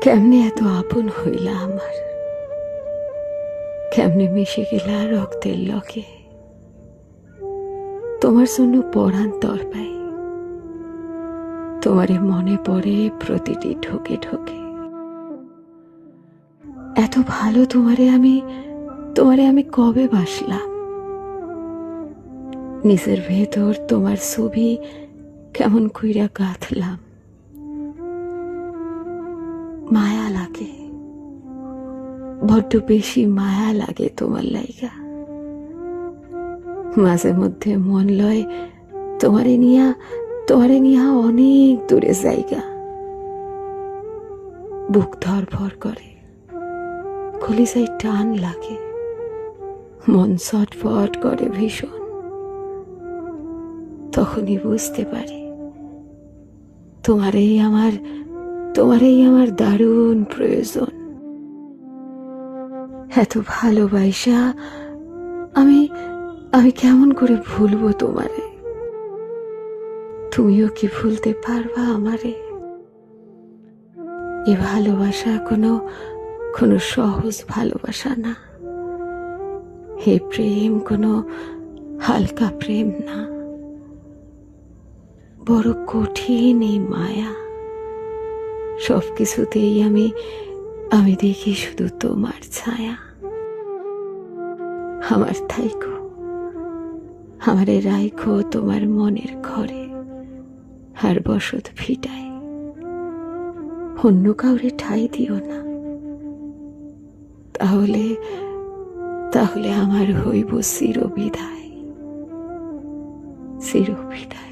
কেমনে এত আপন হইলা আমার, কেমনে মিশে গেলা রক্তের লগে। তোমার জন্য পরাণ তরপাই, তোমারে মনে পড়ে প্রতিটি ঢোকে ঢোকে। এত ভালো তোমারে আমি কবে বাসলাম। নিজের ভেতর তোমার ছবি কেমন কইরা গাঁথলাম। মায়া লাগে, বড্ড বেশি মায়া লাগে তোমার লাইগা। মাঝে মধ্যে মন লয় তোমারে নিয়া অনেক দূরে জায়গা। বুক ধরফর করে, কলিজায় টান লাগে, মন ছটফট করে ভীষণ। তখনই বুঝতে পারি তোমারেই আমার দারুণ প্রয়োজন। এত ভালোবাসা আমি কেমন করে ভুলবো তোমারে। তুমিও কি ভুলতে পারবা আমারে? এ ভালোবাসা কোনো সহজ ভালোবাসা না। হে প্রেম কোনো হালকা প্রেম না, বড় কঠিন এই মায়া। সবকিছুতেই আমি দেখি শুধু তোমার ছায়া। আমার থাইকো, আমারে রাইখো তোমার মনের ঘরে, আর বসত ভিটায়। অন্য কাউরে ঠাই দিও না, তাহলে আমার হইব চিরবিদায়, চিরবিদায়।